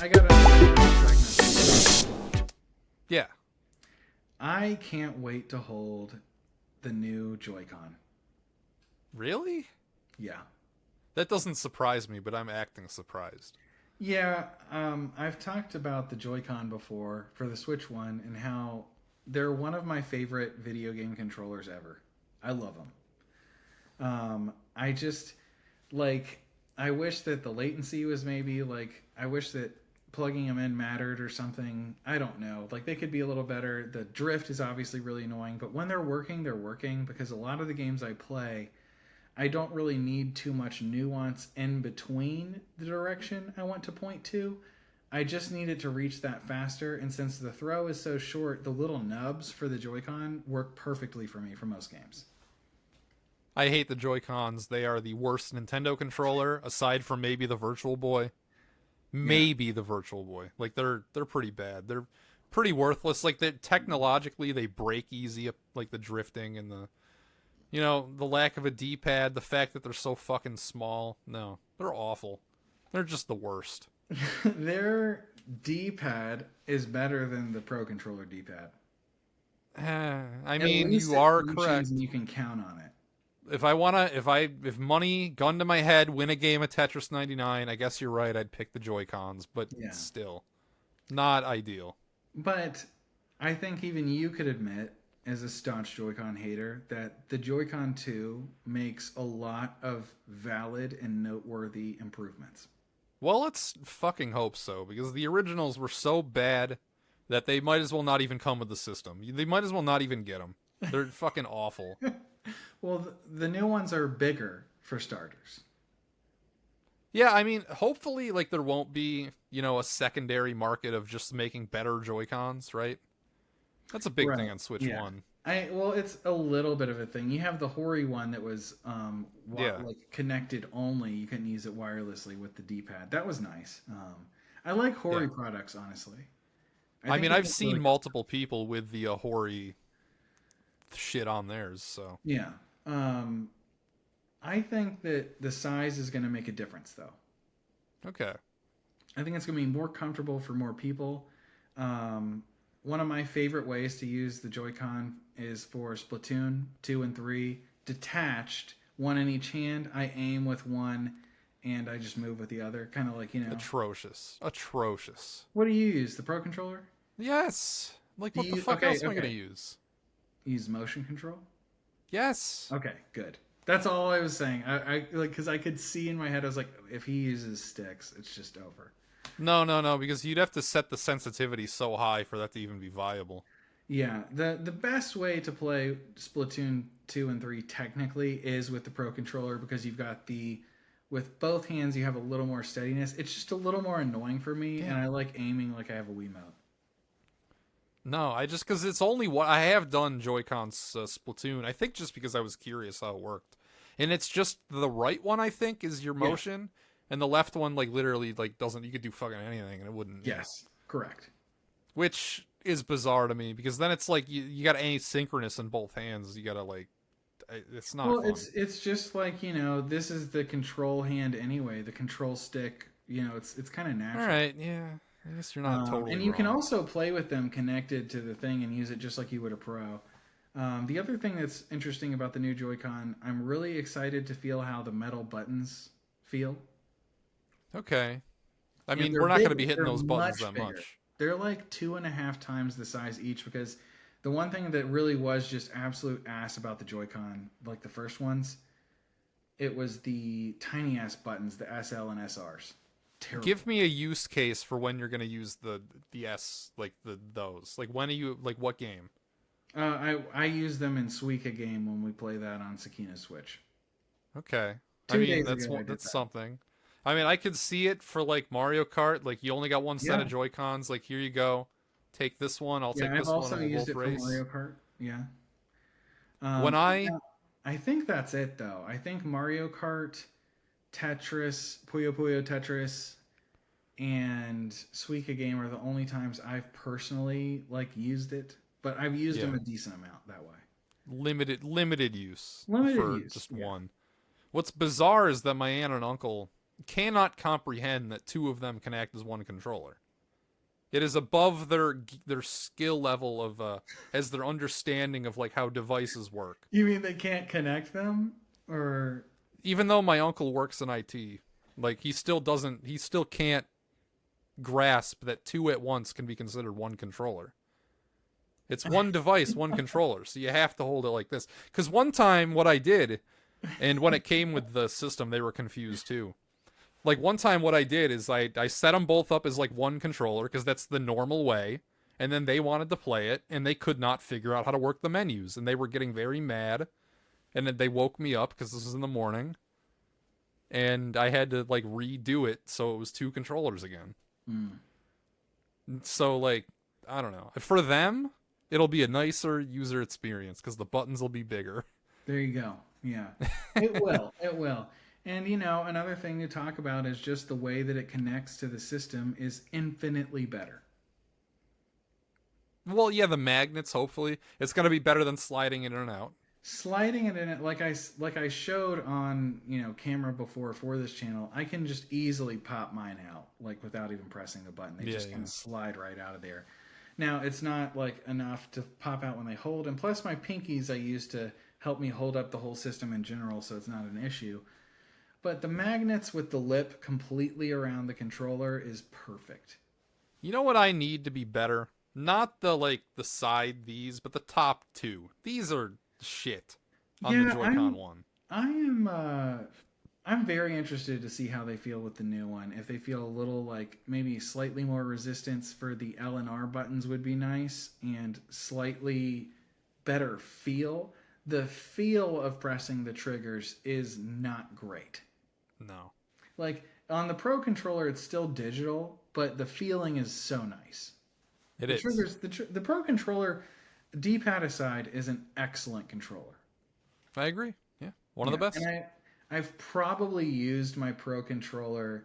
I got a segment. Yeah. I can't wait to hold the new Joy-Con. Really? Yeah. That doesn't surprise me, but I'm acting surprised. Yeah, I've talked about the Joy-Con before for the Switch one and how they're one of my favorite video game controllers ever. I love them. I just like I wish that the latency was maybe like I wish that plugging them in mattered or something. I don't know. Like they could be a little better. The drift is obviously really annoying, but when they're working because a lot of the games I play, I don't really need too much nuance in between the direction I want to point to. I just need it to reach that faster, and since the throw is so short, the little nubs for the Joy-Con work perfectly for me for most games. I hate the Joy-Cons. They are the worst Nintendo controller, aside from maybe the Virtual Boy. Yeah. Maybe the Virtual Boy. Like they're pretty bad. They're pretty worthless. Like they technologically they break easy, like the drifting and the lack of a D-pad, the fact that they're so fucking small. No, they're awful. They're just the worst. Their D-pad is better than the Pro Controller D-pad. I At mean, least you it are functions correct. and you can count on it. If money gun to my head, win a game of Tetris 99, I guess you're right. I'd pick the Joy-Cons, but Yeah. still, not ideal. But I think even you could admit, as a staunch Joy-Con hater, that the Joy-Con 2 makes a lot of valid and noteworthy improvements. Well, let's fucking hope so, because the originals were so bad that they might as well not even come with the system. They might as well not even get them. They're fucking awful. Well, the new ones are bigger for starters. Yeah, I mean, hopefully, like, there won't be, a secondary market of just making better Joy-Cons, right? That's a big thing Right. on Switch Yeah. 1. Well, it's a little bit of a thing. You have the Hori one that was Yeah. like connected only. You couldn't use it wirelessly with the D-pad. That was nice. I like Yeah. Hori products, honestly. I I think mean, they I've look seen really cool. multiple people with the Hori shit on theirs, so. Yeah. I think that the size is going to make a difference, though. Okay. I think it's going to be more comfortable for more people. One of my favorite ways to use the Joy-Con is for Splatoon 2 and 3, detached, one in each hand. I aim with one and I just move with the other. Kind of like, Atrocious. Atrocious. what do you use? The Pro Controller? Yes. Like, Do what the you, fuck okay, else am I gonna okay. use? Use motion control? Yes. Okay, good. That's all I was saying. I like because I could see in my head. I was like, if he uses sticks, it's just over. No, because you'd have to set the sensitivity so high for that to even be viable. Yeah, the best way to play Splatoon 2 and 3 technically is with the Pro Controller because you've got the with both hands you have a little more steadiness. It's just a little more annoying for me and Yeah. I like aiming like I have a Wiimote. No, I just because it's only what I have done Joy-Con's Splatoon. I think just because I was curious how it worked, and it's just the right one. I think is your Yeah. motion, and the left one like literally like doesn't. You could do fucking anything, and it wouldn't. Yes, correct. Which is bizarre to me because then it's like you got asynchronous in both hands. You gotta like, it's not Well, fun. it's just like, this is the control hand anyway, the control stick, it's kind of All natural. right, yeah. I guess you're not totally And you can wrong. also play with them connected to the thing and use it just like you would a Pro. The other thing that's interesting about the new Joy-Con, I'm really excited to feel how the metal buttons feel. Okay. I mean, They're we're not going to bigger. be hitting They're those buttons much that bigger. much. They're like 2.5 times the size each because the one thing that really was just absolute ass about the Joy-Con, like the first ones, it was the tiny ass buttons, the SL and SRs. Terrible. Give me a use case for when you're going to use the S like those. Like when are you like what game? I use them in Suika game when we play that on Sakina Switch. Okay. I Two mean, days ago I did that's that. something. I mean, I could see it for like Mario Kart. Like you only got one set Yeah, of Joy-Cons. Like here you go. Take this one. I'll yeah. take I've this one, also and we'll used both it for race. Mario Kart. Yeah. When I Yeah, I think that's it though. I think Mario Kart, Tetris, Puyo Puyo Tetris, and Suika game are the only times I've personally like used it. But I've used them yeah a decent amount that way. limited use Limited for use. just Yeah. one. What's bizarre is that my aunt and uncle cannot comprehend that two of them can act as one controller. It is above their skill level of as their understanding of like how devices work. You mean they can't connect them, or Even though my uncle works in IT, like he still can't grasp that two at once can be considered one controller. It's one device, one controller, so you have to hold it like this. Because one time what I did, and when it came with the system, they were confused too. Like one time what I did is I set them both up as like one controller because that's the normal way, and then they wanted to play it and they could not figure out how to work the menus, and they were getting very mad, and then they woke me up because this was in the morning, and I had to like redo it so it was two controllers again. So like I don't know, for them it'll be a nicer user experience because the buttons will be bigger. there you go. Yeah, it will. It will. And you know, another thing to talk about is just the way that it connects to the system is infinitely better. Well, yeah, the magnets. Hopefully, it's gonna be better than sliding it in and out. Sliding it in it like I showed on, you know, camera before for this channel, I can just easily pop mine out like without even pressing the button. They just kind of slide right out of there. Now it's not like enough to pop out when they hold, and plus my pinkies I use to help me hold up the whole system in general, so it's not an issue. But the magnets with the lip completely around the controller is perfect. You know what I need to be better? Not the side these, but the top two. These are shit on the Joy-Con one. I'm very interested to see how they feel with the new one. If they feel a little like maybe slightly more resistance for the L and R buttons would be nice, and slightly better feel. The feel of pressing the triggers is not great. No. Like on the Pro controller, it's still digital, but the feeling is so nice. It is. The Pro controller, D-pad aside, is an excellent controller. I agree. Yeah, one of the best. And I've probably used my Pro controller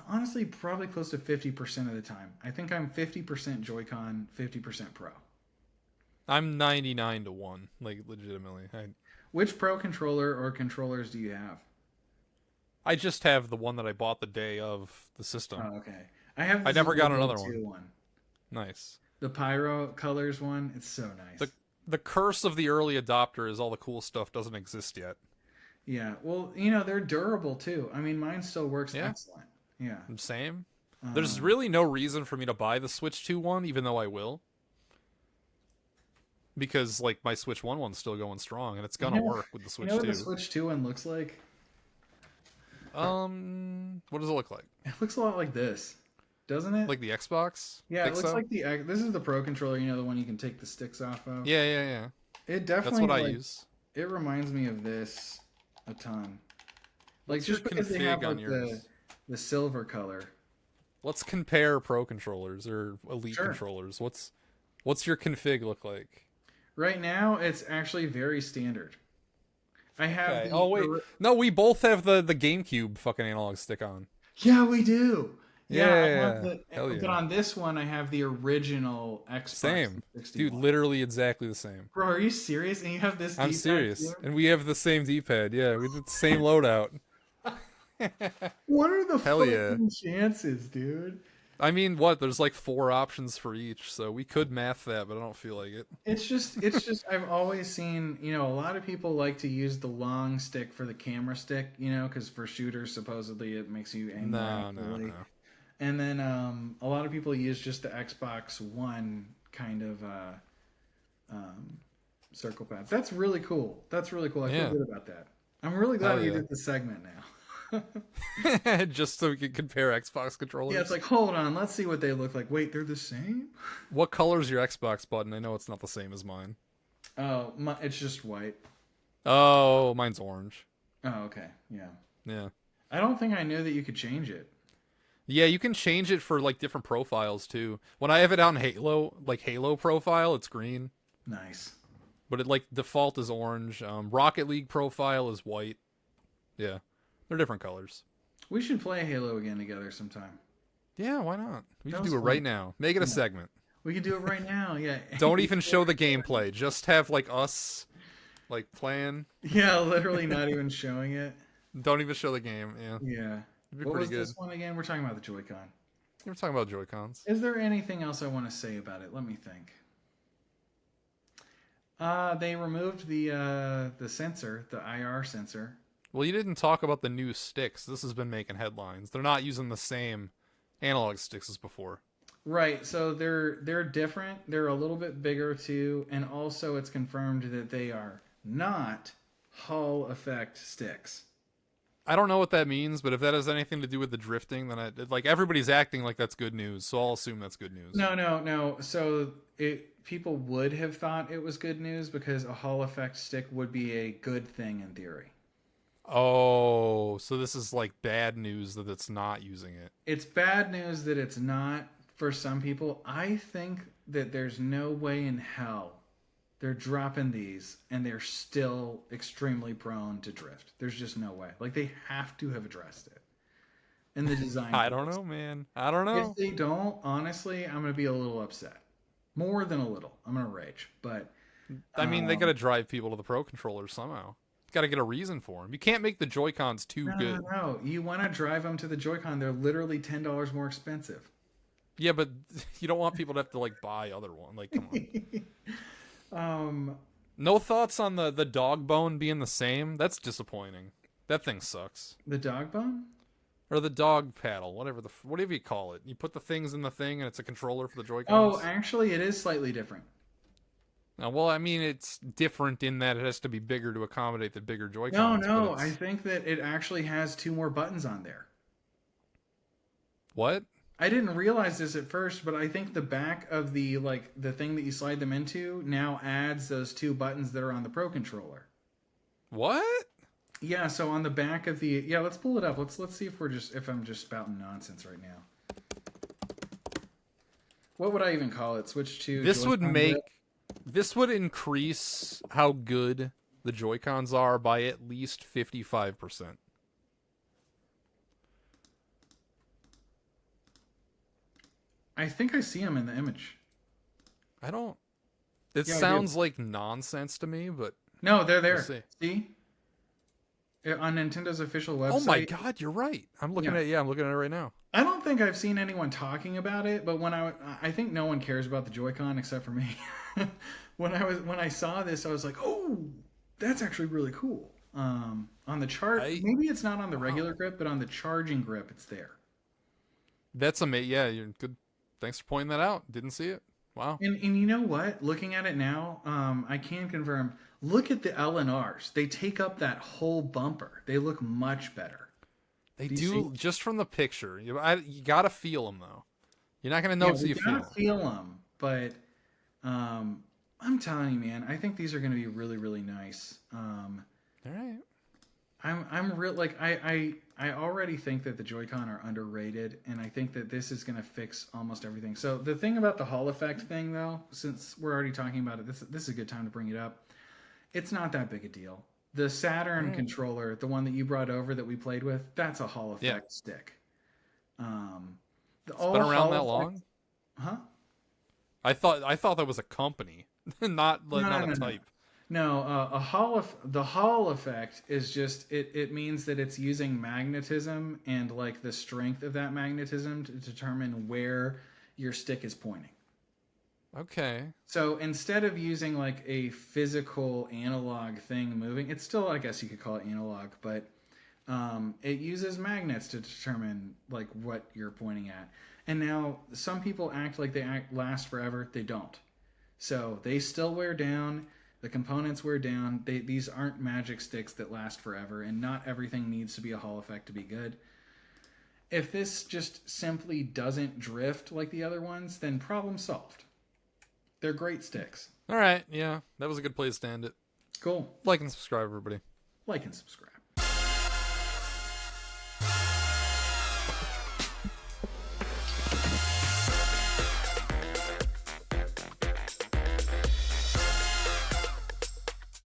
honestly, probably close to 50% of the time. I think I'm 50% Joy-Con, 50% Pro. I'm 99 to 1, like legitimately. Which Pro controller or controllers do you have? I just have the one that I bought the day of the system. Oh, okay. I never got another one. Nice. The Pyro Colors one, it's so nice. The curse of the early adopter is all the cool stuff doesn't exist yet. Yeah, well, you know, they're durable too. I mean, mine still works excellent. Yeah. Same. There's really no reason for me to buy the Switch 2 one, even though I will. Because, like, my Switch 1 one's still going strong, and it's gonna work with the Switch 2. You know what the Switch 2 one looks like? What does it look like? It looks a lot like this, doesn't it? Like the Xbox? Yeah, it looks like this is the Pro controller, you know, the one you can take the sticks off of. Yeah. It definitely, that's what I use. It reminds me of this a ton. Like, What's just your because they have config on like yours? the silver color. Let's compare Pro controllers or Elite controllers. What's your config look like? Right now, it's actually very standard. I have. Okay. No, we both have the GameCube fucking analog stick on. Yeah, we do. Yeah. But on this one, I have the original Xbox. Same, 61. dude. Literally exactly the same. Bro, are you serious? And you have this? I'm D-pad serious, too? and we have the same D-pad. Yeah, we did the same loadout. What are the fucking chances, dude? I mean, what? There's like 4 options for each, so we could math that, but I don't feel like it. It's just. I've always seen, you know, a lot of people like to use the long stick for the camera stick, you know, because for shooters, supposedly it makes you aim more accurately. No. And then a lot of people use just the Xbox One kind of circle pads. That's really cool. I feel good about that. I'm really glad we did the segment now. Just so we can compare Xbox controllers. Yeah, it's like, hold on, let's see what they look like. Wait, they're the same? What color is your Xbox button? I know it's not the same as mine. Oh, it's just white. Oh, mine's orange. Oh, okay. Yeah. I don't think I knew that you could change it. Yeah, you can change it for like different profiles too. When I have it on Halo profile, it's green. Nice. But it like default is orange. Rocket League profile is white. Yeah. They're different colors. We should play Halo again together sometime. Yeah, why not? We can do it right now. Make it a segment. We can do it right now, yeah. Don't even show the gameplay. Just have like us like playing. Yeah, literally not even showing it. Don't even show the game. Yeah, Yeah. it'd be What pretty was good. this one again? We're talking about the Joy-Con. You were talking about Joy-Cons. Is there anything else I want to say about it? Let me think. They removed the sensor, the IR sensor. Well, you didn't talk about the new sticks. This has been making headlines. They're not using the same analog sticks as before. Right, so they're different. They're a little bit bigger too, and also it's confirmed that they are not Hall effect sticks. I don't know what that means, but if that has anything to do with the drifting, then like everybody's acting like that's good news, so I'll assume that's good news. No. So people would have thought it was good news because a Hall effect stick would be a good thing in theory. Oh, so this is like bad news that it's not using it. It's bad news that it's not for some people. I think that there's no way in hell they're dropping these and they're still extremely prone to drift. There's just no way. Like they have to have addressed it in the design. I don't know, man. I don't know. If they don't, honestly, I'm going to be a little upset. More than a little. I'm going to rage. But I mean, they got to drive people to the Pro controllers somehow. Got to get a reason for them. You can't make the Joy-Cons too good. No. You want to drive them to the Joy-Con. They're literally $10 more expensive. Yeah, but you don't want people to have to like buy other one. Like, come on. No thoughts on the dog bone being the same? That's disappointing. That thing sucks. The dog bone? Or the dog paddle, whatever you call it. You put the things in the thing, and it's a controller for the Joy-Cons. Oh, actually, it is slightly different. Well, I mean, it's different in that it has to be bigger to accommodate the bigger Joy-Cons. No. I think that it actually has 2 more buttons on there. What? I didn't realize this at first, but I think the back of the thing that you slide them into now adds those 2 buttons that are on the Pro controller. What? Yeah, so on the back of the let's pull it up. Let's see if I'm just spouting nonsense right now. What would I even call it? Switch to this would increase how good the Joy-Cons are by at least 55%. I think I see them in the image. I don't. It Yeah, sounds like nonsense to me, but no, they're there. We'll see? On Nintendo's official website. Oh my god, you're right. I'm looking at it right now. I don't think I've seen anyone talking about it, but when I think no one cares about the Joy-Con except for me. when I saw this, I was like, "Oh, that's actually really cool." On the chart, maybe it's not on the regular grip, but on the charging grip, it's there. That's amazing. Yeah, you're good. Thanks for pointing that out. Didn't see it. Wow. And you know what? Looking at it now, I can confirm. Look at the LNRs. They take up that whole bumper. They look much better. They do just from the picture. You gotta feel them though. You're not gonna know until you feel them. But I'm telling you, man, I think these are gonna be really, really nice. All right. I'm real like I already think that the Joy-Con are underrated, and I think that this is gonna fix almost everything. So the thing about the Hall effect thing, though, since we're already talking about it, this is a good time to bring it up. It's not that big a deal. The Saturn controller, the one that you brought over that we played with, that's a Hall effect stick. It's been around that long? Huh? I thought that was a company, not a type. No, the Hall effect is just it means that it's using magnetism and like the strength of that magnetism to determine where your stick is pointing. Okay. So instead of using like a physical analog thing moving, it's still, I guess you could call it analog, but it uses magnets to determine like what you're pointing at. And now some people act like they last forever. They don't. So they still wear down. The components wear down. These aren't magic sticks that last forever, and not everything needs to be a Hall effect to be good. If this just simply doesn't drift like the other ones, then problem solved. They're great sticks. All right, yeah, that was a good place to end it. Cool. Like and subscribe, everybody. Like and subscribe.